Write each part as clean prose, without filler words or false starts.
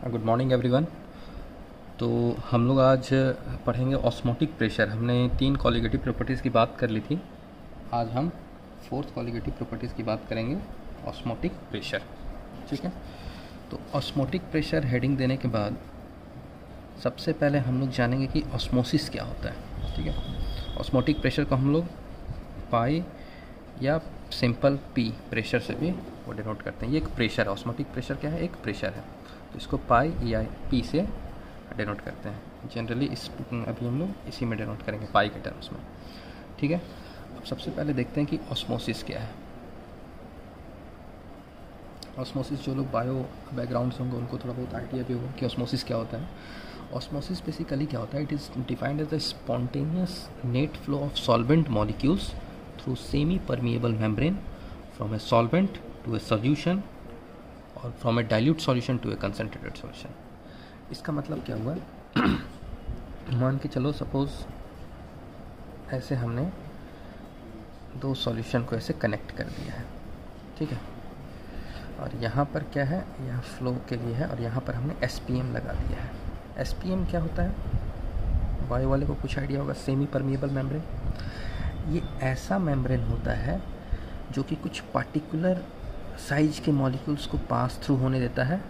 Good morning everyone. तो हम लोग आज पढ़ेंगे ऑस्मोटिक प्रेशर। हमने 3 कॉलिगेटिव प्रॉपर्टीज़ की बात कर ली थी। आज हम 4th कॉलिगेटिव प्रॉपर्टीज़ की बात करेंगे, ऑस्मोटिक प्रेशर। ठीक है, तो ऑस्मोटिक प्रेशर हेडिंग देने के बाद सबसे पहले हम लोग जानेंगे कि ऑस्मोसिस क्या होता है। ठीक है, ऑस्मोटिक प्रेशर को हम लोग पाई या सिंपल पी प्रेशर से भी वो डिनोट करते हैं। ये एक प्रेशर है। ऑस्मोटिक प्रेशर क्या है? एक प्रेशर है, तो इसको पाई या पी से डिनोट करते हैं। जनरली अभी हम लोग इसी में डिनोट करेंगे, पाई के टर्म्स में। ठीक है, अब सबसे पहले देखते हैं कि ऑस्मोसिस क्या है। ऑस्मोसिस, जो लोग बायो बैकग्राउंड से होंगे उनको थोड़ा बहुत आइडिया भी होगा कि ऑस्मोसिस क्या होता है। ऑस्मोसिस बेसिकली क्या होता है? It is defined as the spontaneous net flow of solvent molecules through semi-permeable membrane from a solvent to a solution और from a dilute solution to a concentrated solution। इसका मतलब क्या हुआ? मान के चलो, सपोज ऐसे हमने 2 सॉल्यूशन को ऐसे कनेक्ट कर दिया है। ठीक है, और यहाँ पर क्या है? यहाँ फ्लो के लिए है, और यहाँ पर हमने SPM लगा दिया है। SPM क्या होता है? बायो वाले को कुछ आइडिया होगा। Semi permeable membrane. ये ऐसा मेम्ब्रेन होता है जो कि कुछ पार्टिकुलर साइज के मॉलिक्यूल्स को पास थ्रू होने देता है।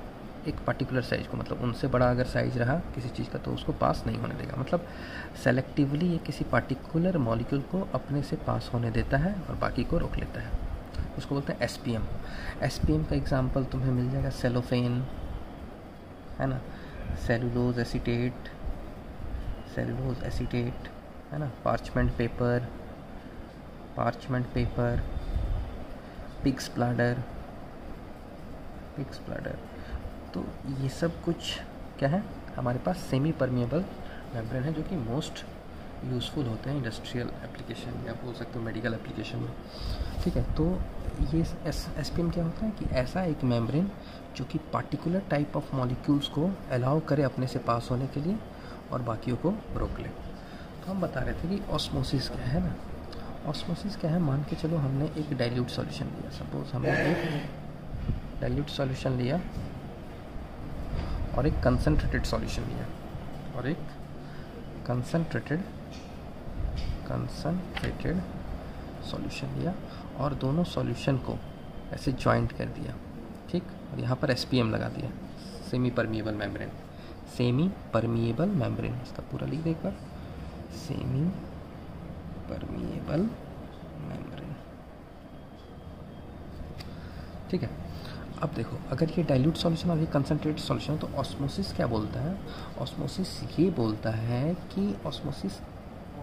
एक पार्टिकुलर साइज को, मतलब उनसे बड़ा अगर साइज रहा किसी चीज़ का तो उसको पास नहीं होने देगा। मतलब सेलेक्टिवली ये किसी पार्टिकुलर मॉलिक्यूल को अपने से पास होने देता है और बाकी को रोक लेता है। उसको बोलते हैं SPM। SPM का एग्जांपल तुम्हें मिल जाएगा सेलोफेन, है ना, सेलुलोज एसीटेट है ना, पार्चमेंट पेपर, पिग्स ब्लैडर। तो ये सब कुछ क्या है? हमारे पास सेमी परमिएबल मेम्ब्रेन है, जो कि मोस्ट यूज़फुल होते हैं इंडस्ट्रियल एप्लीकेशन या बोल सकते हो मेडिकल एप्लीकेशन में। ठीक है, तो ये SPM क्या होता है कि ऐसा एक मेम्ब्रेन जो कि पार्टिकुलर टाइप ऑफ मॉलिक्यूल्स को अलाउ करे अपने से पास होने के लिए और बाकियों को रोक ले। तो हम बता रहे थे कि ऑस्मोसिस क्या है ना। ऑस्मोसिस क्या है? मान के चलो हमने एक डाइल्यूट सॉल्यूशन लिया। सपोज हमने एक डाइल्यूट सॉल्यूशन लिया और एक कंसंट्रेटेड सॉल्यूशन लिया और एक कंसंट्रेटेड सॉल्यूशन लिया, और दोनों सॉल्यूशन को ऐसे जॉइंट कर दिया। ठीक, और यहाँ पर SPM लगा दिया, सेमी परमिएबल मेम्ब्रेन। इसका पूरा लिख दे एक बार, सेमी परमिएबल मेम्ब्रेन। ठीक है, अब देखो, अगर ये डाइल्यूट सॉल्यूशन और ये कंसंट्रेटेड सॉल्यूशन है तो ऑस्मोसिस क्या बोलता है? ऑस्मोसिस ये बोलता है कि osmosis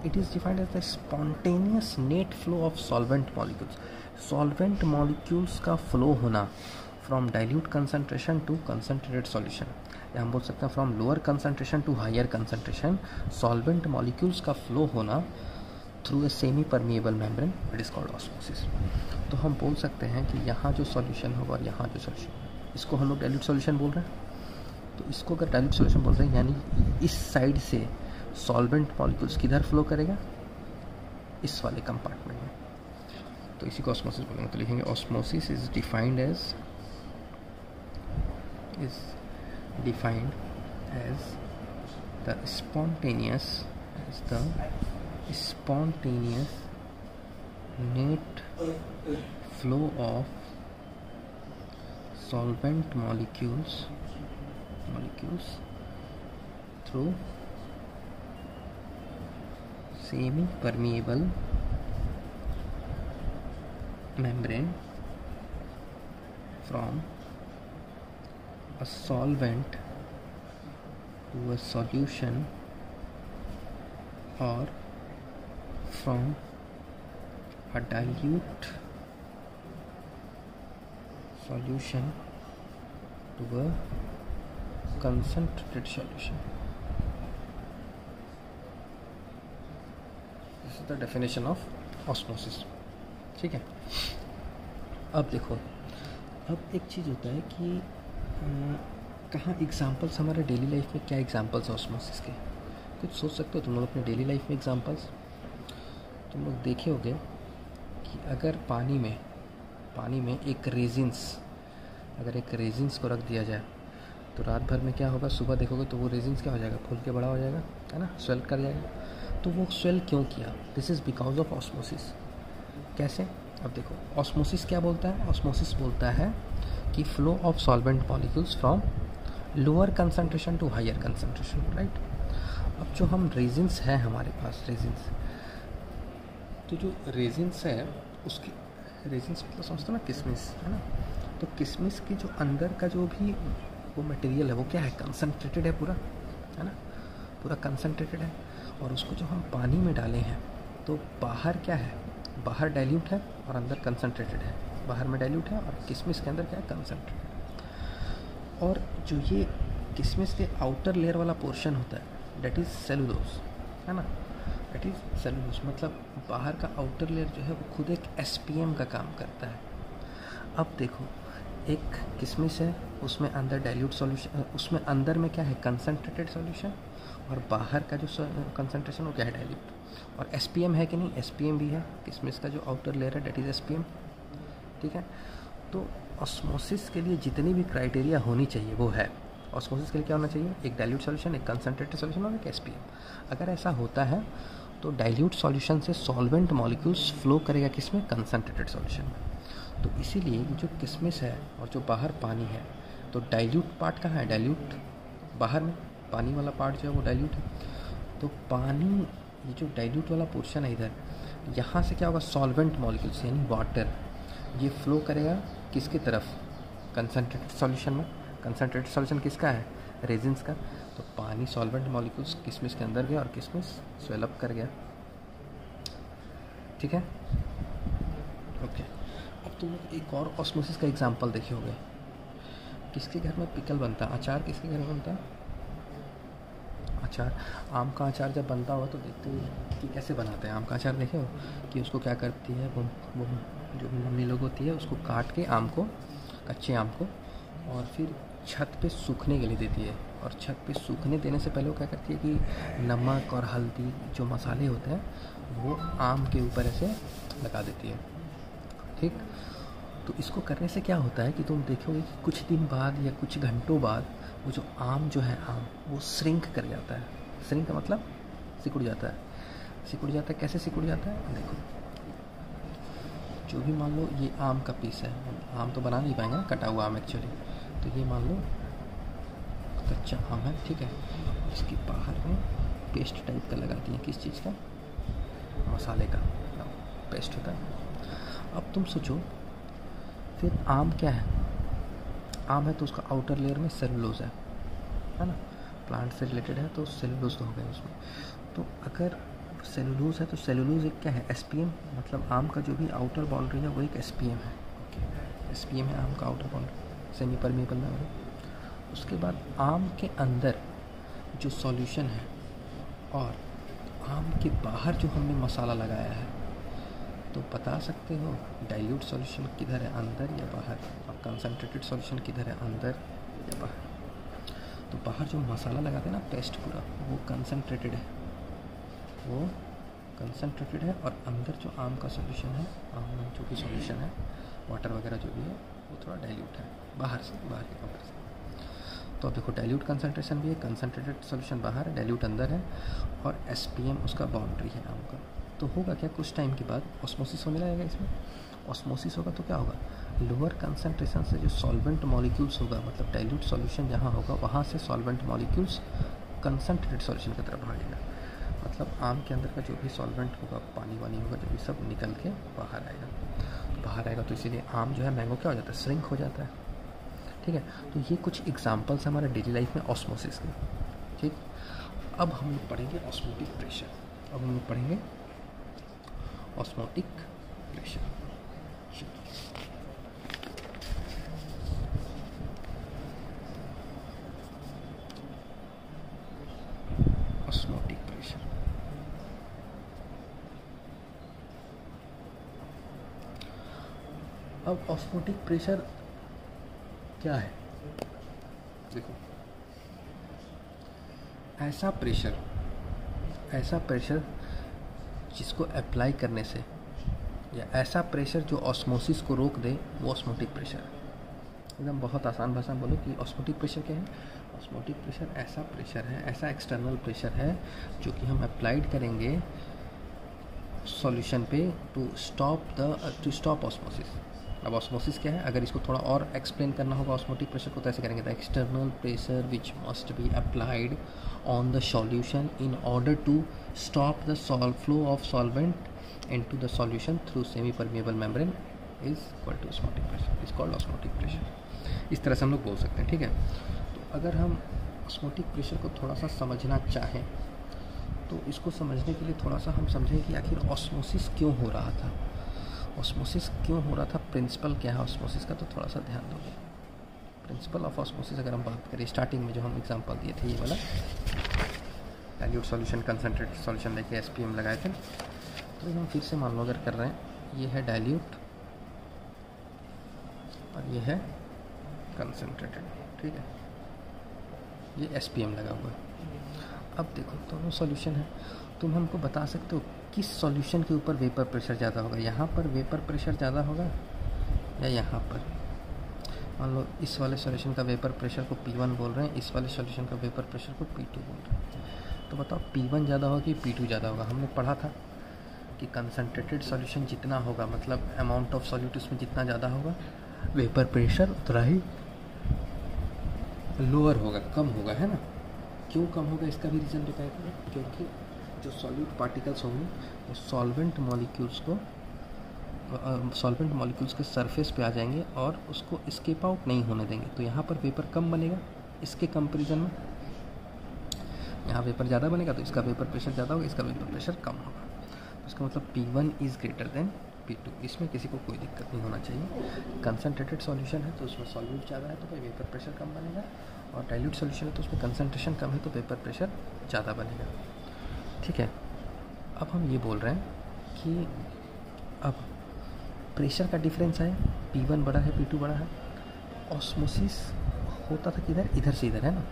it is defined as the spontaneous net flow of solvent molecules का फ्लो होना from dilute concentration to concentrated solution, या हम बोल सकते हैं from lower concentration to higher concentration. Solvent molecules का फ्लो होना through a semi permeable membrane, it is called osmosis. तो हम बोल सकते हैं कि यहाँ जो सॉल्यूशन होगा और यहाँ जो सॉल्यूशन, इसको हम लोग डाइल्यूट सॉल्यूशन बोल रहे हैं। तो इसको अगर डाइल्यूट सॉल्यूशन बोल रहे हैं, यानी इस साइड से सॉल्वेंट मॉलिक्यूल्स किधर फ्लो करेगा? इस वाले कंपार्टमेंट में। तो इसी को ऑस्मोसिस बोलेंगे। तो लिखेंगे osmosis is defined as the spontaneous net flow of solvent molecules through semi-permeable membrane from a solvent to a solution or from a dilute solution to a concentrated solution। This is the definition of osmosis। ठीक है, अब देखो, अब एक चीज़ होता है कि कहाँ एग्जाम्पल्स हमारे डेली लाइफ में, क्या एग्जाम्पल्स ऑस्मोसिस के? कुछ सोच सकते हो तुम लोग अपने डेली लाइफ में एग्जाम्पल्स? तुम लोग देखे होगे कि अगर पानी में एक रेजिन्स को रख दिया जाए तो रात भर में क्या होगा, सुबह देखोगे तो वो रेजिन्स क्या हो जाएगा, फूल के बड़ा हो जाएगा, है ना, स्वेल कर जाएगा। तो वो स्वेल क्यों किया, this is because of osmosis. कैसे, अब देखो ऑस्मोसिस क्या बोलता है, ऑस्मोसिस बोलता है कि flow of solvent molecules from lower concentration to higher concentration, right. अब जो हम रेजिन्स है हमारे पास, रेजिन्स, तो जो रेजिन्स है उसकी, रेजिन्स मतलब समझते हो ना, किशमिश, है ना। तो किशमिश के जो अंदर का जो भी वो मटेरियल है वो क्या है, कंसंट्रेटेड है पूरा, है ना, पूरा कंसंट्रेटेड है। और उसको जो हम पानी में डाले हैं तो बाहर क्या है, बाहर डाइल्यूट है और अंदर कंसंट्रेटेड है, बाहर में डाइल्यूट है और किशमिश के अंदर क्या है, कंसंट्रेटेड। और जो ये किशमिश के आउटर लेयर वाला पोर्शन होता है डेट इज़ सेलुलोज, है ना, डेट इज़ सेलुलोज। मतलब बाहर का आउटर लेयर जो है वो खुद एक SPM का काम करता है। अब देखो एक किशमिश है, उसमें अंदर डाइल्यूट सॉल्यूशन, उसमें अंदर में क्या है, कंसंट्रेटेड सॉल्यूशन, और बाहर का जो कंसंट्रेशन वो क्या है, डाइल्यूट। और SPM है कि नहीं, SPM भी है, किशमिश का जो आउटर लेयर है डेट इज़ SPM, ठीक है। तो ऑस्मोसिस के लिए जितनी भी क्राइटेरिया होनी चाहिए वो है। ऑस्मोसिस के लिए क्या होना चाहिए, एक डाइल्यूट सॉल्यूशन, एक कंसंट्रेटेड सॉल्यूशन और एक SPM। अगर ऐसा होता है तो डाइल्यूट सॉल्यूशन से सॉल्वेंट मॉलिक्यूल्स फ्लो करेगा किसमें, कंसंट्रेटेड सॉल्यूशन में। तो इसीलिए जो किशमिश है और जो बाहर पानी है, तो डाइल्यूट पार्ट कहाँ है, डाइल्यूट बाहर में, पानी वाला पार्ट जो है वो डाइल्यूट है। तो पानी, ये जो डाइल्यूट वाला पोर्शन है इधर, यहाँ से क्या होगा, सॉल्वेंट मॉलिक्यूल्स यानी वाटर, ये फ्लो करेगा किसकी तरफ, कंसंट्रेटेड सॉल्यूशन में। कंसंट्रेटेड सॉल्यूशन किसका है, रेजिन्स का। तो पानी सॉल्वेंट मॉलिक्यूल्स किशमिश के अंदर गया और किशमिश स्वेलअप कर गया, ठीक है, ओके। अब तुम लोग एक और ऑस्मोसिस का एग्जांपल देखे होंगे, किसके घर में पिकल बनता है, अचार किसके घर में बनता है, अचार, आम का अचार जब बनता हुआ तो देखते हो कि कैसे बनाते हैं आम का अचार, देखे हो कि उसको क्या करती है वो जो मम्मी लोग होती है उसको काट के आम को, कच्चे आम को, और फिर छत पे सूखने के लिए देती है। और छत पे सूखने देने से पहले वो क्या करती है कि नमक और हल्दी जो मसाले होते हैं वो आम के ऊपर ऐसे लगा देती है, ठीक। तो इसको करने से क्या होता है कि तुम देखोगे कि कुछ दिन बाद या कुछ घंटों बाद वो जो आम जो है, आम वो श्रिंक कर जाता है। श्रिंक का मतलब सिकुड़ जाता है, सिकुड़ जाता है। कैसे सिकुड़ जाता है, देखो जो भी मान लो ये आम का पीस है, आम तो बना नहीं पाएंगे, कटा हुआ आम एक्चुअली, तो ये मान लो कच्चा आम है, ठीक है, इसके बाहर में पेस्ट टाइप का लगाती हैं, किस चीज़ का, मसाले का पेस्ट होता है। अब तुम सोचो फिर आम क्या है, आम है तो उसका आउटर लेयर में सेलुलोज है ना, प्लांट से रिलेटेड है तो सेलुलोज तो हो गया उसमें। तो अगर सेलुलोज है तो सेलुलोज एक क्या है, SPM, मतलब आम का जो भी आउटर बाउंड्री है वो एक SPM है, ओके, SPM है आम का आउटर बाउंड्री, सेमी परमेबल में। उसके बाद आम के अंदर जो सॉल्यूशन है और आम के बाहर जो हमने मसाला लगाया है, तो बता सकते हो डाइल्यूट सॉल्यूशन किधर है, अंदर या बाहर, और कंसंट्रेटेड सॉल्यूशन किधर है, अंदर या बाहर। तो बाहर जो मसाला लगाते हैं ना, पेस्ट पूरा, वो कंसंट्रेटेड है, वो कंसंट्रेटेड है, और अंदर जो आम का सॉल्यूशन है, आम में जो भी सॉल्यूशन है, वाटर वगैरह जो भी है, वो थोड़ा डाइल्यूट है बाहर से, बाहर के कंपेयर से। तो अब देखो डाइल्यूट कंसंट्रेशन भी है, कंसंट्रेटेड सॉल्यूशन बाहर है, डाइल्यूट अंदर है, और SPM उसका बाउंड्री है आम का। तो होगा क्या, कुछ टाइम के बाद ऑस्मोसिस होने लगेगा इसमें। ऑस्मोसिस होगा तो क्या होगा, लोअर कंसंट्रेशन से जो सॉल्वेंट मॉलिक्यूल्स होगा, मतलब डाइल्यूट सॉल्यूशन जहाँ होगा वहाँ से सॉल्वेंट मॉलिक्यूल्स कंसंट्रेटेड सॉल्यूशन की तरफ भागेगा। मतलब आम के अंदर का जो भी सॉल्वेंट होगा, पानी वानी होगा, जो भी सब निकल के बाहर आएगा। तो बाहर आएगा तो इसीलिए आम जो है मैंगो क्या हो जाता है, श्रिंक हो जाता है, ठीक है। तो ये कुछ एग्जांपल्स हमारे डेली लाइफ में ऑस्मोसिस के, ठीक। अब हम लोग पढ़ेंगे ऑस्मोटिक प्रेशर। अब हम लोग पढ़ेंगे ऑस्मोटिक प्रेशर। ऑस्मोटिक प्रेशर, अब ऑस्मोटिक प्रेशर क्या है, देखो ऐसा प्रेशर जिसको अप्लाई करने से, या ऐसा प्रेशर जो ऑस्मोसिस को रोक दे, वो ऑस्मोटिक प्रेशर है, एकदम बहुत आसान भाषा में बोलो कि ऑस्मोटिक प्रेशर क्या है। ऑस्मोटिक प्रेशर ऐसा प्रेशर है, ऐसा एक्सटर्नल प्रेशर है जो कि हम अप्लाइड करेंगे सॉल्यूशन पे टू स्टॉप ऑस्मोसिस। अब ऑस्मोसिस क्या है, अगर इसको थोड़ा और एक्सप्लेन करना होगा ऑस्मोटिक प्रेशर को तो ऐसे करेंगे, the external pressure which must be applied on the solution in order to stop the flow of solvent into the solution through semi permeable membrane is equal to osmotic pressure, is called osmotic pressure. इस तरह से हम लोग बोल सकते हैं, ठीक है। तो अगर हम ऑस्मोटिक प्रेशर को थोड़ा सा समझना चाहें तो इसको समझने के लिए थोड़ा सा हम समझें कि आखिर ऑस्मोसिस क्यों हो रहा था, ऑस्मोसिस क्यों हो रहा था, प्रिंसिपल क्या है ऑस्मोसिस का, तो थोड़ा सा ध्यान दोगे। प्रिंसिपल ऑफ ऑस्मोसिस अगर हम बात करें, स्टार्टिंग में जो हम एग्जांपल दिए थे ये वाला डाइल्यूट सॉल्यूशन कंसनट्रेटेड सॉल्यूशन लेके SPM लगाए थे, तो हम फिर से मान लो अगर कर रहे हैं, ये है डाइल्यूट और ये है कंसनट्रेटेड, ठीक है, ये SPM लगा हुआ है। अब देखो दोनों सॉल्यूशन है, तुम हमको बता सकते हो किस सॉल्यूशन के ऊपर वेपर प्रेशर ज़्यादा होगा, यहाँ पर वेपर प्रेशर ज़्यादा होगा या यहाँ पर। मान लो इस वाले सॉल्यूशन का वेपर प्रेशर को P1 बोल रहे हैं, इस वाले सॉल्यूशन का वेपर प्रेशर को P2 बोल रहे हैं, तो बताओ P1 ज़्यादा होगा कि P2 ज़्यादा होगा। हमने पढ़ा था कि कंसनट्रेटेड सॉल्यूशन जितना होगा, मतलब अमाउंट ऑफ सॉल्यूट उसमें जितना ज़्यादा होगा, वेपर प्रेशर उतना ही लोअर होगा, कम होगा, है ना। क्यों कम होगा इसका भी रीज़न बताएगा, क्योंकि जो सॉल्यूट पार्टिकल्स होंगे वो सॉल्वेंट मॉलिक्यूल्स के सरफेस पे आ जाएंगे और उसको एस्केप आउट नहीं होने देंगे, तो यहाँ पर वेपर कम बनेगा। इसके कंपैरिजन में यहाँ वेपर ज़्यादा बनेगा तो इसका वेपर प्रेशर ज़्यादा होगा, इसका वेपर प्रेशर कम होगा। तो इसका मतलब P1 is greater than P2, इसमें किसी को कोई दिक्कत नहीं होना चाहिए। कंसनट्रेटेड सॉल्यूशन है तो उसमें सॉल्यूट ज़्यादा है तो भाई वेपर प्रेशर कम बनेगा, और डाइल्यूट सॉल्यूशन है तो उसमें कंसनट्रेशन कम है तो वेपर प्रेशर ज़्यादा बनेगा, ठीक है। अब हम ये बोल रहे हैं कि अब प्रेशर का डिफरेंस है, P1 बड़ा है P2 बड़ा है, ऑस्मोसिस होता था किधर, इधर से इधर, है ना।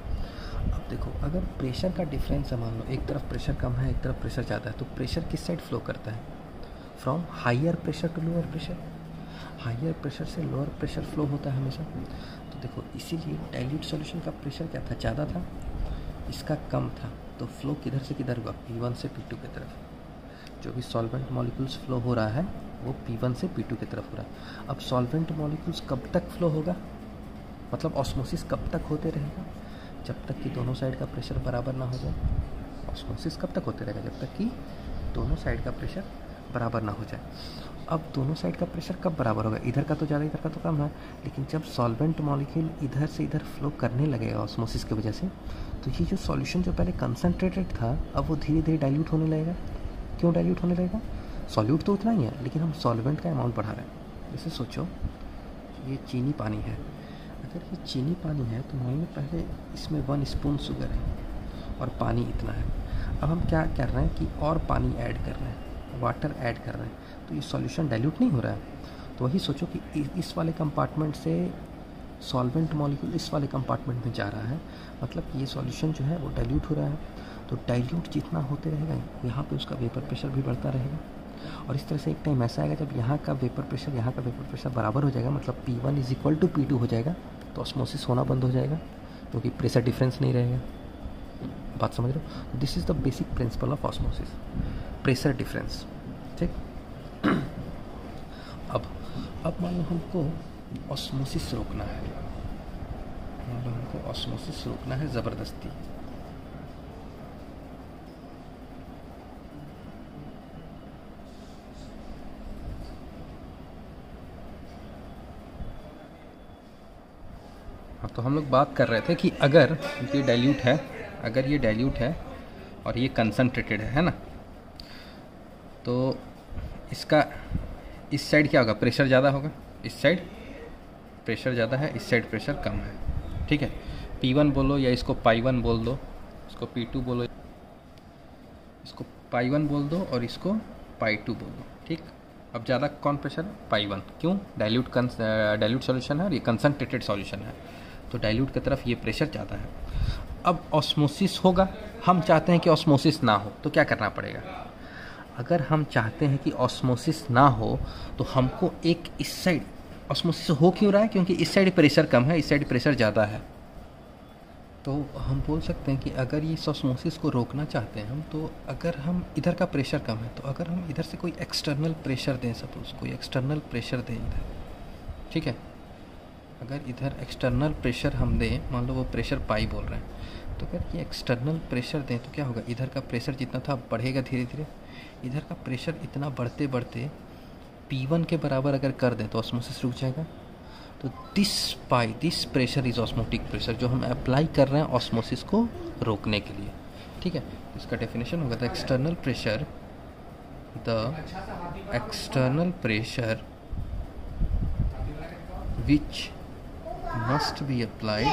अब देखो अगर प्रेशर का डिफरेंस है, मान लो एक तरफ प्रेशर कम है एक तरफ प्रेशर ज़्यादा है, तो प्रेशर किस साइड फ्लो करता है, from higher pressure to lower pressure, higher pressure से लोअर प्रेशर फ्लो होता है हमेशा। तो देखो इसीलिए डाइल्यूट सॉल्यूशन का प्रेशर क्या था, ज़्यादा था, इसका कम था, तो फ्लो किधर से किधर हुआ, P1 से P2 की तरफ। जो भी सॉल्वेंट मॉलिक्यूल्स फ्लो हो रहा है वो P1 से P2 की तरफ हो रहा है। अब सॉल्वेंट मॉलिक्यूल्स कब तक फ्लो होगा, मतलब ऑस्मोसिस कब तक होते रहेगा, जब तक कि दोनों साइड का प्रेशर बराबर ना हो जाए। ऑस्मोसिस कब तक होते रहेगा, जब तक कि दोनों साइड का प्रेशर बराबर ना हो जाए। अब दोनों साइड का प्रेशर कब बराबर होगा, इधर का तो ज़्यादा इधर का तो कम है, लेकिन जब सॉल्वेंट मॉलिक्यूल इधर से इधर फ्लो करने लगेगा ऑस्मोसिस की वजह से, तो ये जो सॉल्यूशन जो पहले कंसनट्रेटेड था अब वो धीरे धीरे डाइल्यूट होने लगेगा। क्यों डाइल्यूट होने लगेगा, सॉल्यूट तो उतना ही है लेकिन हम सॉल्वेंट का अमाउंट बढ़ा रहे हैं। जैसे सोचो ये चीनी पानी है, अगर ये चीनी पानी है तो मान लो पहले इसमें 1 स्पून शुगर है और पानी इतना है। अब हम क्या कर रहे हैं कि और पानी ऐड कर रहे हैं, वाटर ऐड कर रहे हैं, तो ये सॉल्यूशन डाइल्यूट नहीं हो रहा है। तो वही सोचो कि इस वाले कंपार्टमेंट से सॉल्वेंट मॉलिक्यूल इस वाले कंपार्टमेंट में जा रहा है, मतलब ये सॉल्यूशन जो है वो डाइल्यूट हो रहा है। तो डाइल्यूट जितना होते रहेगा यहाँ पे उसका वेपर प्रेशर भी बढ़ता रहेगा, और इस तरह से एक टाइम ऐसा आएगा जब यहाँ का वेपर प्रेशर यहाँ का वेपर प्रेशर बराबर हो जाएगा, मतलब P1 is equal to P2 हो जाएगा, तो ऑस्मोसिस होना बंद हो जाएगा क्योंकि प्रेशर डिफरेंस नहीं रहेगा। बात समझ रहे हो, this is the basic principle of osmosis, pressure difference, ठीक। अब मान लो हमको ऑस्मोसिस रोकना है, मान लो हमको ऑस्मोसिस रोकना है ज़बरदस्ती। तो हम लोग बात कर रहे थे कि अगर ये डाइल्यूट है, अगर ये डाइल्यूट है और ये कंसनट्रेटेड है ना, तो इसका इस साइड क्या होगा, प्रेशर ज़्यादा होगा, इस साइड प्रेशर ज़्यादा है, इस साइड प्रेशर कम है, ठीक है। P1 बोलो या इसको पाई1 बोल दो, इसको P2 बोलो, इसको पाई1 बोल दो और इसको पाई2 बोल दो, ठीक। अब ज़्यादा कौन प्रेशर, पाई1, क्यों, डाइल्यूट सॉल्यूशन है और ये कंसनट्रेटेड सॉल्यूशन है, तो डाइल्यूट की तरफ ये प्रेशर ज़्यादा है। अब ऑस्मोसिस होगा, हम चाहते हैं कि ऑस्मोसिस ना हो, तो क्या करना पड़ेगा, अगर हम चाहते हैं कि ऑस्मोसिस ना हो तो हमको एक इस साइड ऑस्मोसिस हो क्यों रहा है? क्योंकि इस साइड प्रेशर कम है, इस साइड प्रेशर ज़्यादा है। तो हम बोल सकते हैं कि अगर ये इस ऑस्मोसिस को रोकना चाहते हैं हम, तो अगर हम इधर का प्रेशर कम है, तो अगर हम इधर से कोई एक्सटर्नल प्रेशर दें, सपोज कोई एक्सटर्नल प्रेशर दें इधर, ठीक है, अगर इधर एक्सटर्नल प्रेशर हम दें, मान लो वो प्रेशर पाई बोल रहे हैं, तो अगर ये एक्सटर्नल प्रेशर दें तो क्या होगा, इधर का प्रेशर जितना था बढ़ेगा धीरे धीरे, इधर का प्रेशर इतना बढ़ते बढ़ते P1 के बराबर अगर कर दें तो ऑस्मोसिस रुक जाएगा। तो this pressure is osmotic pressure, जो हम अप्लाई कर रहे हैं ऑस्मोसिस को रोकने के लिए, ठीक है। इसका डेफिनेशन होगा the external pressure which must be applied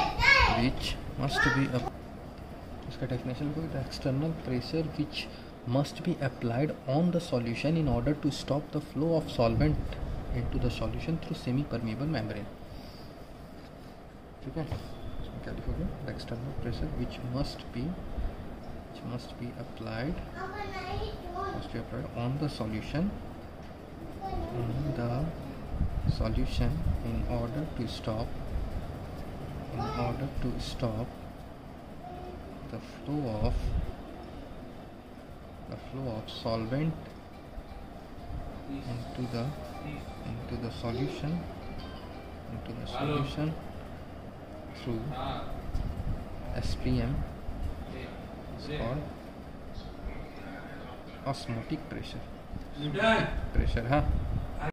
इसका डेफिनेशन होगा the external pressure which must be applied on the solution in order to stop the flow of solvent into the solution through semi-permeable membrane, ठीक है। इसमें क्या लिखोगे, the external pressure which must be applied on the solution in order to stop the flow of solvent into the solution through SPM is called osmotic pressure, हाँ।